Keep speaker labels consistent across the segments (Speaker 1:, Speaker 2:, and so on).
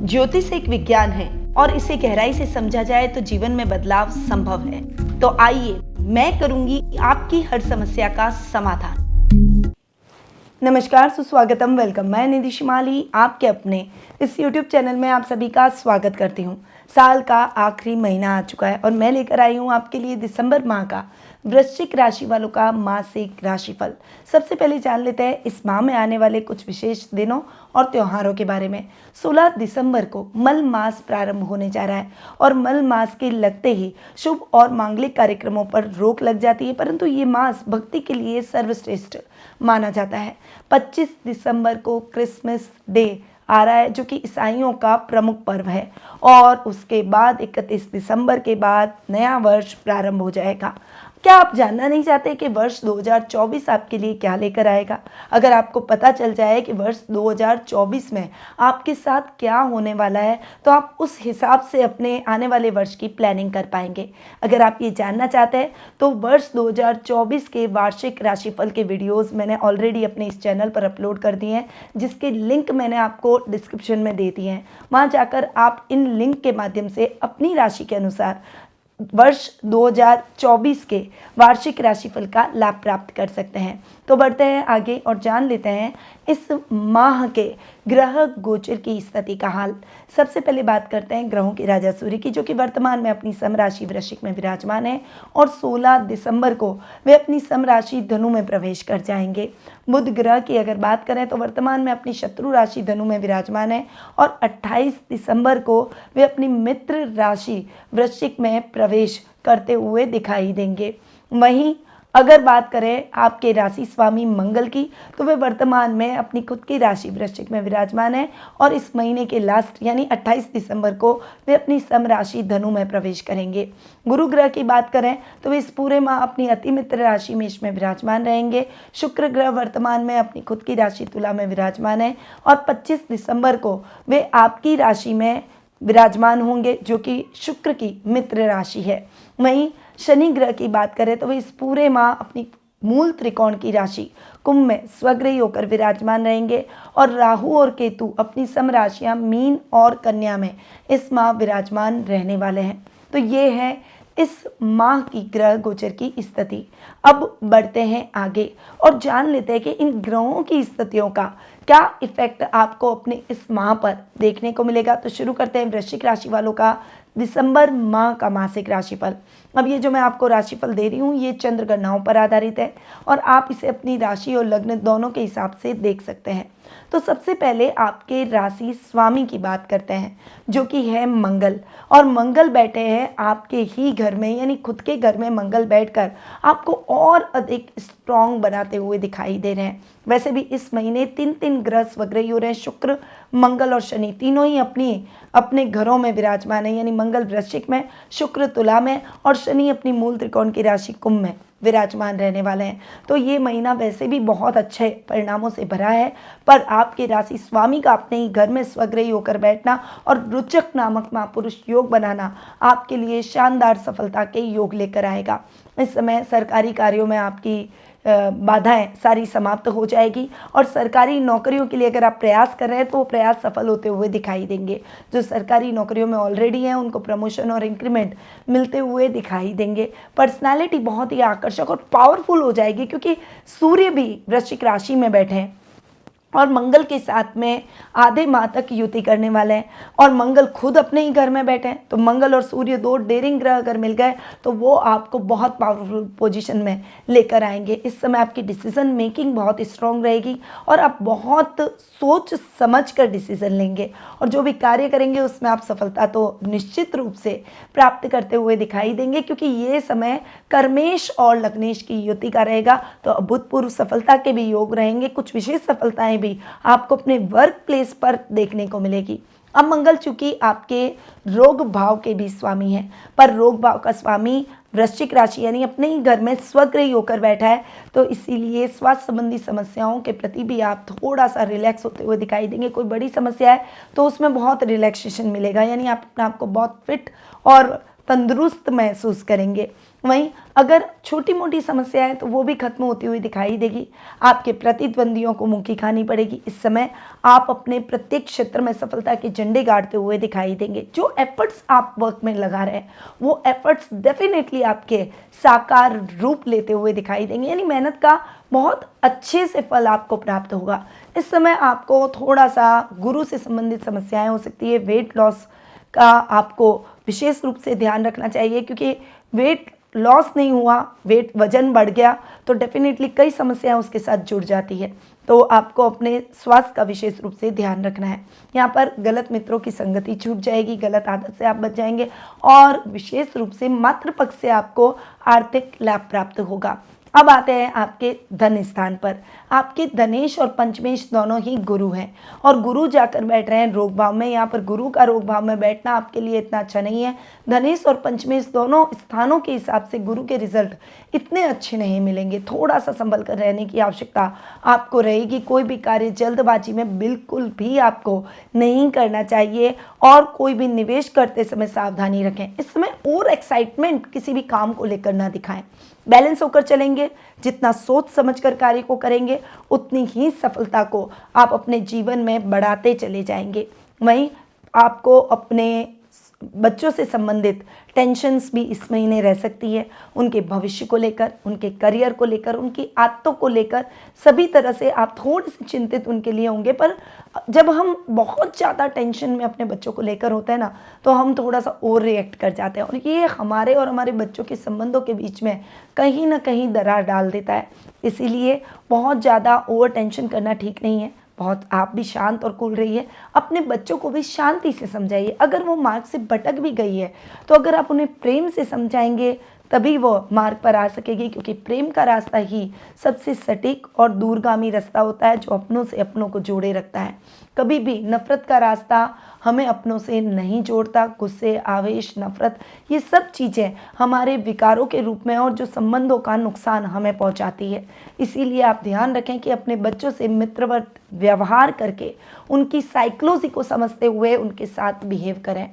Speaker 1: ज्योतिष एक विज्ञान है और इसे गहराई से समझा जाए तो जीवन में बदलाव संभव है। तो आइए मैं करूंगी आपकी हर समस्या का समाधान। नमस्कार, सुस्वागतम, वेलकम। मैं निधि शिमाली आपके अपने इस YouTube चैनल में आप सभी का स्वागत करती हूँ। साल का आखिरी महीना आ चुका है और मैं लेकर आई हूँ आपके लिए दिसंबर माह का वृश्चिक राशि वालों का मासिक राशिफल। सबसे पहले जान लेते हैं इस माह में आने वाले कुछ विशेष दिनों और त्योहारों के बारे में। 16 दिसंबर को मल मास प्रारंभ होने जा रहा है और मल मास के लगते ही शुभ और मांगलिक कार्यक्रमों पर रोक लग जाती है, परंतु ये मास भक्ति के लिए सर्वश्रेष्ठ माना जाता है। 25 दिसंबर को क्रिसमस डे आ रहा है जो कि ईसाइयों का प्रमुख पर्व है और उसके बाद 31 दिसंबर के बाद नया वर्ष प्रारंभ हो जाएगा। क्या आप जानना नहीं चाहते कि वर्ष 2024 आपके लिए क्या लेकर आएगा? अगर आपको पता चल जाए कि वर्ष 2024 में आपके साथ क्या होने वाला है तो आप उस हिसाब से अपने आने वाले वर्ष की प्लानिंग कर पाएंगे। अगर आप ये जानना चाहते हैं तो वर्ष 2024 के वार्षिक राशिफल के वीडियोस मैंने ऑलरेडी अपने इस चैनल पर अपलोड कर दिए हैं, जिसके लिंक मैंने आपको डिस्क्रिप्शन में दे दिए हैं। वहाँ जाकर आप इन लिंक के माध्यम से अपनी राशि के अनुसार वर्ष 2024 के वार्षिक राशिफल का लाभ प्राप्त कर सकते हैं। तो बढ़ते हैं आगे और जान लेते हैं इस माह के ग्रह गोचर की स्थिति का हाल। सबसे पहले बात करते हैं ग्रहों के राजा सूर्य की, जो कि वर्तमान में अपनी समराशि वृश्चिक में विराजमान है और 16 दिसंबर को वे अपनी समराशि धनु में प्रवेश कर जाएंगे। बुध ग्रह की अगर बात करें तो वर्तमान में अपनी शत्रु राशि धनु में विराजमान है और 28 दिसंबर को वे अपनी मित्र राशि वृश्चिक में प्रवेश करते हुए दिखाई देंगे। वहीं अगर बात करें आपके राशि स्वामी मंगल की तो वे वर्तमान में अपनी खुद की राशि वृश्चिक में विराजमान है और इस महीने के लास्ट यानी 28 दिसंबर को वे अपनी सम राशि धनु में प्रवेश करेंगे। गुरु ग्रह की बात करें तो वे इस पूरे माह अपनी अति मित्र राशि मेष में विराजमान रहेंगे। शुक्र ग्रह वर्तमान में अपनी खुद की राशि तुला में विराजमान है और 25 दिसंबर को वे आपकी राशि में विराजमान होंगे, जो कि शुक्र की मित्र राशि है। वहीं शनि ग्रह की बात करें तो वे इस पूरे माह अपनी मूल त्रिकोण की राशि कुंभ में स्वग्रही होकर विराजमान रहेंगे और राहु और केतु अपनी सम राशियां मीन और कन्या में इस माह विराजमान रहने वाले हैं। तो ये है इस माह की ग्रह गोचर की स्थिति। अब बढ़ते हैं आगे और जान लेते हैं कि इन ग्रहों की स्थितियों का क्या इफेक्ट आपको अपने इस माह पर देखने को मिलेगा। तो शुरू करते हैं वृश्चिक राशि वालों का दिसंबर माह का मासिक राशिफल। अब ये जो मैं आपको राशिफल दे रही हूँ ये चंद्र गणनाओं पर आधारित है और आप इसे अपनी राशि और लग्न दोनों के हिसाब से देख सकते हैं। तो सबसे पहले आपके राशि स्वामी की बात करते हैं, जो कि है मंगल, और मंगल बैठे हैं आपके ही घर में, यानी खुद के घर में मंगल बैठकर आपको और अधिक स्ट्रॉन्ग बनाते हुए दिखाई दे रहे हैं। वैसे भी इस महीने 3 ग्रह स्वग्रही हो रहे हैं। शुक्र, मंगल और शनि तीनों ही अपने घरों में विराजमान है, यानी मंगल वृश्चिक में, शुक्र तुला में और शनि अपनी मूल त्रिकोण की राशि कुंभ में विराजमान रहने वाले हैं। तो ये महीना वैसे भी बहुत अच्छे परिणामों से भरा है, पर आपके राशि स्वामी का अपने ही घर में स्वग्रही होकर बैठना और रुचक नामक महापुरुष योग बनाना आपके लिए शानदार सफलता के योग लेकर आएगा। इस समय सरकारी कार्यों में आपकी बाधाएं सारी समाप्त हो जाएगी और सरकारी नौकरियों के लिए अगर आप प्रयास कर रहे हैं तो वो प्रयास सफल होते हुए दिखाई देंगे। जो सरकारी नौकरियों में ऑलरेडी हैं उनको प्रमोशन और इंक्रीमेंट मिलते हुए दिखाई देंगे। पर्सनालिटी बहुत ही आकर्षक और पावरफुल हो जाएगी, क्योंकि सूर्य भी वृश्चिक राशि में बैठे हैं और मंगल के साथ में आधे माह तक युति करने वाले हैं और मंगल खुद अपने ही घर में बैठे हैं। तो मंगल और सूर्य दो डेयरिंग ग्रह अगर मिल गए तो वो आपको बहुत पावरफुल पोजीशन में लेकर आएंगे। इस समय आपकी डिसीजन मेकिंग बहुत स्ट्रांग रहेगी और आप बहुत सोच समझ कर डिसीजन लेंगे और जो भी कार्य करेंगे उसमें आप सफलता तो निश्चित रूप से प्राप्त करते हुए दिखाई देंगे, क्योंकि ये समय कर्मेश और लग्नेश की युति का रहेगा। तो अभूतपूर्व सफलता के भी योग रहेंगे। कुछ विशेष सफलताएं भी आपको अपने वर्क प्लेस पर देखने को मिलेगी। अब मंगल चूंकि आपके रोग भाव के भी स्वामी हैं, पर रोग भाव का स्वामी वृश्चिक राशि यानी अपने ही घर में स्वग्रही होकर बैठा है, तो इसीलिए स्वास्थ्य संबंधी समस्याओं के प्रति भी आप थोड़ा सा रिलैक्स होते हुए दिखाई देंगे। कोई बड़ी समस्या है तो उसमें बहुत रिलैक्सेशन मिलेगा, यानी आप अपने आप को बहुत फिट और तंदुरुस्त महसूस करेंगे। वहीं अगर छोटी मोटी समस्या है तो वो भी खत्म होती हुई दिखाई देगी। आपके प्रतिद्वंदियों को मुंह की खानी पड़ेगी। इस समय आप अपने प्रत्येक क्षेत्र में सफलता के झंडे गाड़ते हुए दिखाई देंगे। जो एफर्ट्स आप वर्क में लगा रहे हैं वो एफर्ट्स डेफिनेटली आपके साकार रूप लेते हुए दिखाई देंगे, यानी मेहनत का बहुत अच्छे से फल आपको प्राप्त होगा। इस समय आपको थोड़ा सा गुरु से संबंधित समस्याएं हो सकती है। वेट लॉस का आपको विशेष रूप से ध्यान रखना चाहिए, क्योंकि वेट लॉस नहीं हुआ, वजन बढ़ गया तो डेफिनेटली कई समस्याएं उसके साथ जुड़ जाती है। तो आपको अपने स्वास्थ्य का विशेष रूप से ध्यान रखना है। यहाँ पर गलत मित्रों की संगति छूट जाएगी, गलत आदत से आप बच जाएंगे और विशेष रूप से मातृ पक्ष से आपको आर्थिक लाभ प्राप्त होगा। अब आते हैं आपके धन स्थान पर। आपके धनेश और पंचमेश दोनों ही गुरु हैं और गुरु जाकर बैठ रहे हैं रोग भाव में। यहाँ पर गुरु का रोग भाव में बैठना आपके लिए इतना अच्छा नहीं है। धनेश और पंचमेश दोनों स्थानों के हिसाब से गुरु के रिजल्ट इतने अच्छे नहीं मिलेंगे। थोड़ा सा संभल कर रहने की आवश्यकता आपको रहेगी। कोई भी कार्य जल्दबाजी में बिल्कुल भी आपको नहीं करना चाहिए और कोई भी निवेश करते समय सावधानी रखें। इस समय और एक्साइटमेंट किसी भी काम को लेकर ना दिखाएं। बैलेंस होकर चलेंगे। जितना सोच समझकर कार्य को करेंगे उतनी ही सफलता को आप अपने जीवन में बढ़ाते चले जाएंगे। वहीं आपको अपने बच्चों से संबंधित टेंशन्स भी इस महीने रह सकती है। उनके भविष्य को लेकर, उनके करियर को लेकर, उनकी आदतों को लेकर सभी तरह से आप थोड़े से चिंतित उनके लिए होंगे। पर जब हम बहुत ज़्यादा टेंशन में अपने बच्चों को लेकर होते हैं ना, तो हम थोड़ा सा ओवर रिएक्ट कर जाते हैं और ये हमारे और हमारे बच्चों के संबंधों के बीच में कहीं ना कहीं दरार डाल देता है। इसीलिए बहुत ज़्यादा ओवर टेंशन करना ठीक नहीं है। बहुत आप भी शांत और कूल रहिए। अपने बच्चों को भी शांति से समझाइए। अगर वो मार्ग से भटक भी गई है तो अगर आप उन्हें प्रेम से समझाएंगे तभी वो मार्ग पर आ सकेगी, क्योंकि प्रेम का रास्ता ही सबसे सटीक और दूरगामी रास्ता होता है जो अपनों से अपनों को जोड़े रखता है। कभी भी नफरत का रास्ता हमें अपनों से नहीं जोड़ता। गुस्से, आवेश, नफरत, ये सब चीज़ें हमारे विकारों के रूप में और जो संबंधों का नुकसान हमें पहुंचाती है। इसीलिए आप ध्यान रखें कि अपने बच्चों से मित्रवत व्यवहार करके उनकी साइकोलॉजी को समझते हुए उनके साथ बिहेव करें।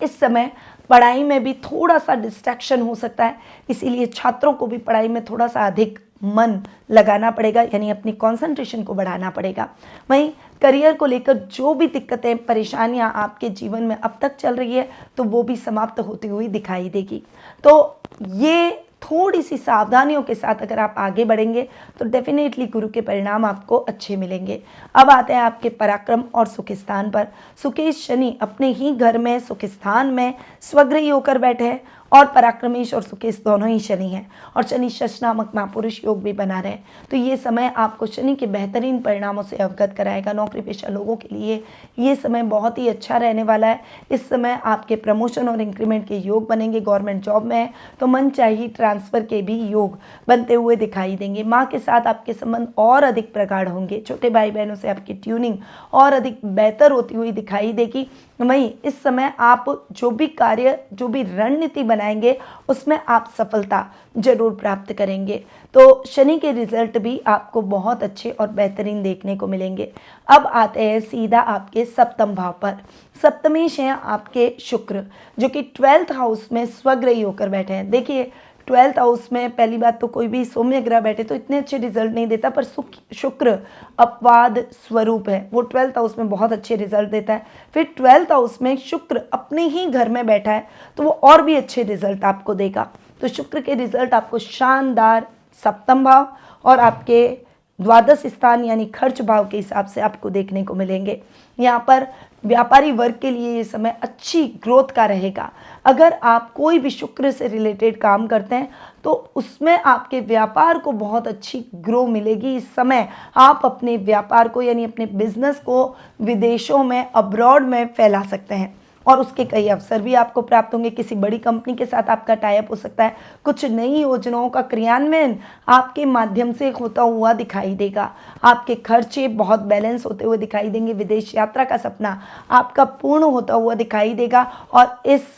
Speaker 1: इस समय पढ़ाई में भी थोड़ा सा डिस्ट्रैक्शन हो सकता है, इसीलिए छात्रों को भी पढ़ाई में थोड़ा सा अधिक मन लगाना पड़ेगा, यानी अपनी कंसंट्रेशन को बढ़ाना पड़ेगा। वहीं करियर को लेकर जो भी दिक्कतें, परेशानियां आपके जीवन में अब तक चल रही है तो वो भी समाप्त होती हुई दिखाई देगी। तो ये थोड़ी सी सावधानियों के साथ अगर आप आगे बढ़ेंगे तो डेफिनेटली गुरु के परिणाम आपको अच्छे मिलेंगे। अब आते हैं आपके पराक्रम और सुख स्थान पर। सुकेश शनि अपने ही घर में सुख स्थान में स्वग्रही होकर बैठे हैं और पराक्रमेश और सुकेश दोनों ही शनि हैं और शनि शश नामक महापुरुष योग भी बना रहे हैं। तो ये समय आपको शनि के बेहतरीन परिणामों से अवगत कराएगा। नौकरी पेशा लोगों के लिए ये समय बहुत ही अच्छा रहने वाला है। इस समय आपके प्रमोशन और इंक्रीमेंट के योग बनेंगे। गवर्नमेंट जॉब में है तो मनचाही ट्रांसफर के भी योग बनते हुए दिखाई देंगे। माँ के साथ आपके संबंध और अधिक प्रगाढ़ होंगे। छोटे भाई बहनों से आपकी ट्यूनिंग और अधिक बेहतर होती हुई दिखाई देगी। वहीं इस समय आप जो भी कार्य, जो भी रणनीति बनाएंगे उसमें आप सफलता जरूर प्राप्त करेंगे। तो शनि के रिजल्ट भी आपको बहुत अच्छे और बेहतरीन देखने को मिलेंगे। अब आते हैं सीधा आपके सप्तम भाव पर। सप्तमेश हैं आपके शुक्र, जो कि 12th हाउस में स्वग्रही होकर बैठे हैं। देखिए 12th हाउस में पहली बात तो कोई भी सौम्य ग्रह बैठे तो इतने अच्छे रिजल्ट नहीं देता, पर शुक्र अपवाद स्वरूप है, वो 12th हाउस में बहुत अच्छे रिजल्ट देता है। फिर 12th हाउस में शुक्र अपने ही घर में बैठा है तो वो और भी अच्छे रिजल्ट आपको देगा। तो शुक्र के रिजल्ट आपको शानदार सप्तम भाव और आपके द्वादश स्थान यानी खर्च भाव के हिसाब से आपको देखने को मिलेंगे। यहाँ पर व्यापारी वर्ग के लिए ये समय अच्छी ग्रोथ का रहेगा। अगर आप कोई भी शुक्र से रिलेटेड काम करते हैं तो उसमें आपके व्यापार को बहुत अच्छी ग्रो मिलेगी। इस समय आप अपने व्यापार को यानी अपने बिजनेस को विदेशों में, अब्रॉड में फैला सकते हैं और उसके कई अवसर भी आपको प्राप्त होंगे। किसी बड़ी कंपनी के साथ आपका टाई अप हो सकता है। कुछ नई योजनाओं का क्रियान्वयन आपके माध्यम से होता हुआ दिखाई देगा। आपके खर्चे बहुत बैलेंस होते हुए दिखाई देंगे। विदेश यात्रा का सपना आपका पूर्ण होता हुआ दिखाई देगा और इस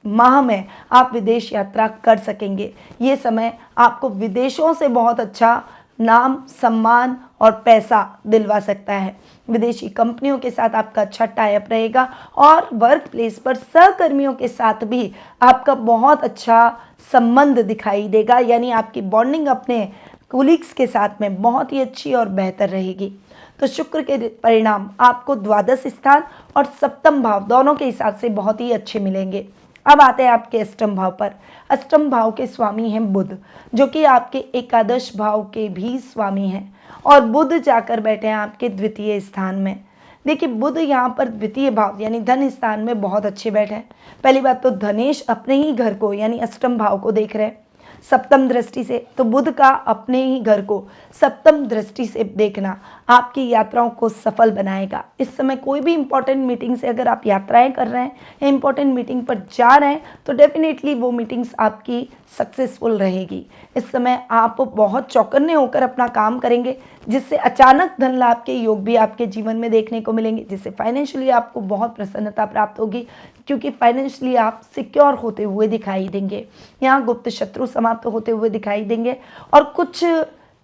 Speaker 1: माह में आप विदेश यात्रा कर सकेंगे। ये समय आपको विदेशों से बहुत अच्छा नाम, सम्मान और पैसा दिलवा सकता है। विदेशी कंपनियों के साथ आपका अच्छा टाई अप रहेगा और वर्क प्लेस पर सहकर्मियों के साथ भी आपका बहुत अच्छा संबंध दिखाई देगा, यानी आपकी बॉन्डिंग अपने कोलीग्स के साथ में बहुत ही अच्छी और बेहतर रहेगी। तो शुक्र के परिणाम आपको द्वादश स्थान और सप्तम भाव दोनों के हिसाब से बहुत ही अच्छे मिलेंगे। अब आते हैं आपके अष्टम भाव पर। अष्टम भाव के स्वामी हैं बुध, जो कि आपके एकादश भाव के भी स्वामी हैं, और बुध जाकर बैठे हैं आपके द्वितीय स्थान में। देखिए, बुध यहाँ पर द्वितीय भाव यानी धन स्थान में बहुत अच्छे बैठे हैं। पहली बात तो धनेश अपने ही घर को यानी अष्टम भाव को देख रहे हैं सप्तम दृष्टि से, तो बुध का अपने ही घर को सप्तम दृष्टि से देखना आपकी यात्राओं को सफल बनाएगा। इस समय कोई भी इंपॉर्टेंट मीटिंग से अगर आप यात्राएं कर रहे हैं या इंपॉर्टेंट मीटिंग पर जा रहे हैं तो डेफिनेटली वो मीटिंग्स आपकी सक्सेसफुल रहेगी। इस समय आप बहुत चौकन्ने होकर अपना काम करेंगे, जिससे अचानक धन लाभ के योग भी आपके जीवन में देखने को मिलेंगे, जिससे फाइनेंशियली आपको बहुत प्रसन्नता प्राप्त होगी, क्योंकि फाइनेंशियली आप सिक्योर होते हुए दिखाई देंगे। यहाँ गुप्त शत्रु समाप्त होते हुए दिखाई देंगे और कुछ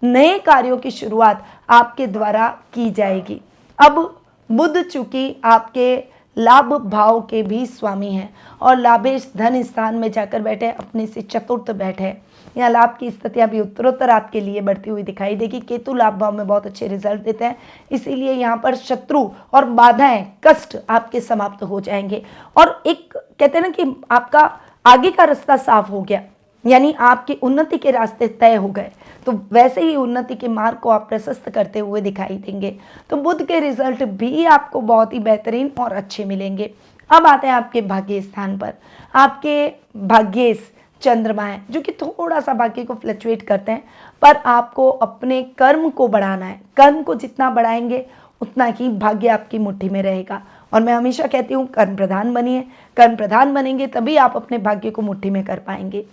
Speaker 1: नए कार्यों की शुरुआत आपके द्वारा की जाएगी। अब बुध चूंकि आपके लाभ भाव के भी स्वामी हैं और लाभेश धन स्थान में जाकर बैठे, अपने से चतुर्थ बैठे, यहाँ लाभ की स्थितियां भी उत्तरोत्तर आपके लिए बढ़ती हुई दिखाई देगी। केतु लाभ भाव में बहुत अच्छे रिजल्ट देते हैं, इसीलिए यहाँ पर शत्रु और बाधाएं कष्ट आपके समाप्त हो जाएंगे और एक कहते हैं ना कि आपका आगे का रास्ता साफ हो गया, यानी आपकी उन्नति के रास्ते तय हो गए। तो वैसे ही उन्नति के मार्ग को आप प्रशस्त करते हुए दिखाई देंगे। तो बुध के रिजल्ट भी आपको बहुत ही बेहतरीन और अच्छे मिलेंगे। अब आते हैं आपके भाग्य स्थान पर। आपके भाग्येश चंद्रमा है, जो कि थोड़ा सा भाग्य को फ्लक्चुएट करते हैं, पर आपको अपने कर्म को बढ़ाना है। कर्म को जितना बढ़ाएंगे उतना ही भाग्य आपकी मुट्ठी में रहेगा। और मैं हमेशा कहती हूँ कर्म प्रधान बनिए, कर्म प्रधान बनेंगे तभी आप अपने भाग्य को मुट्ठी में कर पाएंगे।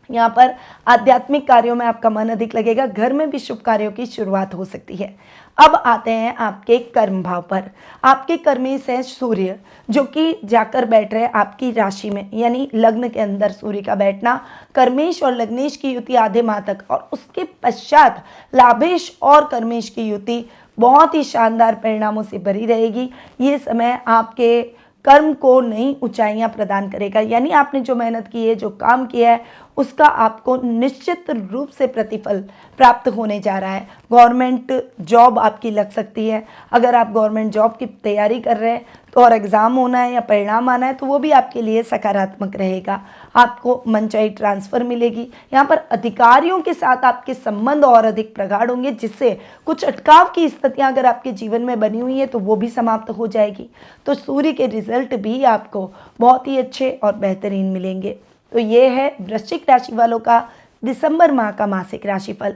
Speaker 1: यहाँ पर आध्यात्मिक कार्यों में आपका मन अधिक लगेगा, घर में भी शुभ कार्यों की शुरुआत हो सकती है। अब आते हैं आपके कर्म भाव पर। आपके कर्मेश है सूर्य, जो कि जाकर बैठ रहे आपकी राशि में, यानी लग्न के अंदर सूर्य का बैठना कर्मेश और लग्नेश की युति आधे माह तक, और उसके पश्चात लाभेश और कर्मेश की युति बहुत ही शानदार परिणामों से भरी रहेगी। ये समय आपके कर्म को नई ऊंचाइयां प्रदान करेगा, यानी आपने जो मेहनत की है, जो काम किया है, उसका आपको निश्चित रूप से प्रतिफल प्राप्त होने जा रहा है। गवर्नमेंट जॉब आपकी लग सकती है। अगर आप गवर्नमेंट जॉब की तैयारी कर रहे हैं तो और एग्ज़ाम होना है या परिणाम आना है तो वो भी आपके लिए सकारात्मक रहेगा। आपको मनचाही ट्रांसफ़र मिलेगी। यहाँ पर अधिकारियों के साथ आपके संबंध और अधिक प्रगाढ़ होंगे, जिससे कुछ अटकाव की स्थितियाँ अगर आपके जीवन में बनी हुई है तो वो भी समाप्त हो जाएगी। तो सूर्य के रिजल्ट भी आपको बहुत ही अच्छे और बेहतरीन मिलेंगे। तो ये है वृश्चिक राशि वालों का दिसंबर माह का मासिक राशिफल।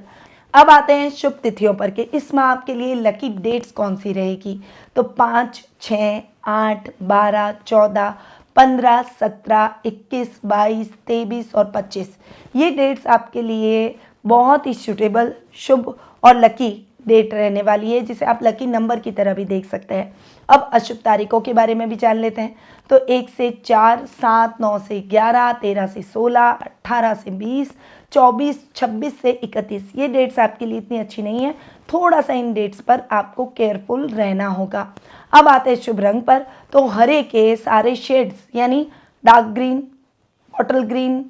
Speaker 1: अब आते हैं शुभ तिथियों पर कि इस माह आपके लिए लकी डेट्स कौन सी रहेगी। तो 5, 6, 8, 12, 14, 15, 17, 21, 22, 23 और 25 ये डेट्स आपके लिए बहुत ही सूटेबल, शुभ और लकी डेट रहने वाली है, जिसे आप लकी नंबर की तरह भी देख सकते हैं। अब अशुभ तारीखों के बारे में भी जान लेते हैं। तो 1 से 4, 7, 9 से 11, 13 से 16, 18 से 20, 24, 26 से 31 ये डेट्स आपके लिए इतनी अच्छी नहीं है। थोड़ा सा इन डेट्स पर आपको केयरफुल रहना होगा। अब आते हैं शुभ रंग पर। तो हरे के सारे शेड्स यानी dark green, bottle green,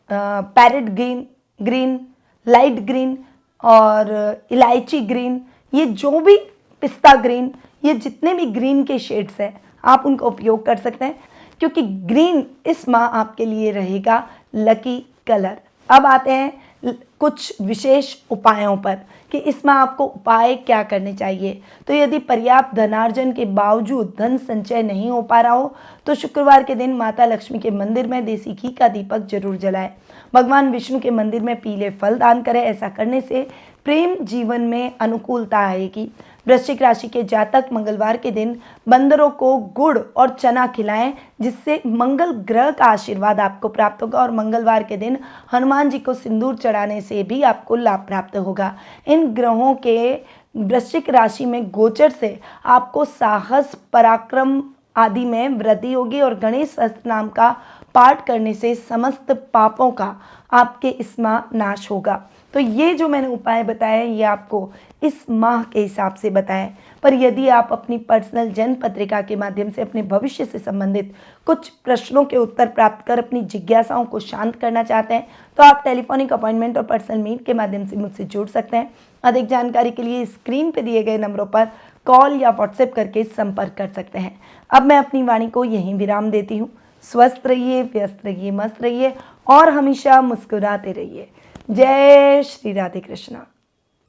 Speaker 1: parrot green, green, light green और इलायची ग्रीन, ये जो भी पिस्ता ग्रीन, ये जितने भी ग्रीन के शेड्स हैं आप उनका उपयोग कर सकते हैं, क्योंकि ग्रीन इस माह आपके लिए रहेगा लकी कलर। अब आते हैं कुछ विशेष उपायों पर कि इस माह आपको उपाय क्या करने चाहिए। तो यदि पर्याप्त धनार्जन के बावजूद धन संचय नहीं हो पा रहा हो तो शुक्रवार के दिन माता लक्ष्मी के मंदिर में देसी घी का दीपक जरूर जलाएं। भगवान विष्णु के मंदिर में पीले फल दान करें। ऐसा करने से प्रेम जीवन में अनुकूलता आएगी। वृश्चिक राशि के जातक मंगलवार के दिन बंदरों को गुड़ और चना खिलाएं, जिससे मंगल ग्रह का आशीर्वाद आपको प्राप्त होगा। और मंगलवार के दिन हनुमान जी को सिंदूर चढ़ाने से भी आपको लाभ प्राप्त होगा। इन ग्रहों के वृश्चिक राशि में गोचर से आपको साहस, पराक्रम आदि में वृद्धि होगी और गणेश सहस्त्र नाम का पाठ करने से समस्त पापों का आपके इस माह नाश होगा। तो ये जो मैंने उपाय बताए ये आपको इस माह के हिसाब से बताएं। पर यदि आप अपनी पर्सनल जन्म पत्रिका के माध्यम से अपने भविष्य से संबंधित कुछ प्रश्नों के उत्तर प्राप्त कर अपनी जिज्ञासाओं को शांत करना चाहते हैं तो आप टेलीफोनिक अपॉइंटमेंट और पर्सनल मीट के माध्यम से मुझसे जुड़ सकते हैं। अधिक जानकारी के लिए स्क्रीन पर दिए गए नंबरों पर कॉल या व्हाट्सएप करके संपर्क कर सकते हैं। अब मैं अपनी वाणी को यहीं विराम देती हूँ। स्वस्थ रहिए, व्यस्त रहिए, मस्त रहिए और हमेशा मुस्कुराते रहिए। जय श्री राधे कृष्णा।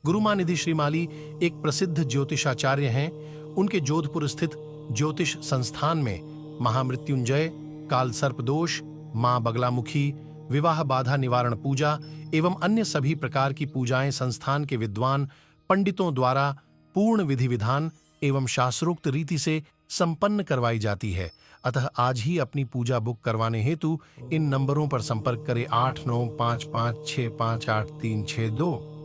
Speaker 2: गुरु माँ निधि श्रीमाली एक प्रसिद्ध ज्योतिषाचार्य हैं। उनके जोधपुर स्थित ज्योतिष संस्थान में महामृत्युंजय, काल सर्प दोष, माँ बगलामुखी, विवाह बाधा निवारण पूजा एवं अन्य सभी प्रकार की पूजाएं संस्थान के विद्वान पंडितों द्वारा पूर्ण विधि विधान एवं शास्त्रोक्त रीति से संपन्न करवाई जाती है। अतः आज ही अपनी पूजा बुक करवाने हेतु इन नंबरों पर संपर्क करें 8955658362।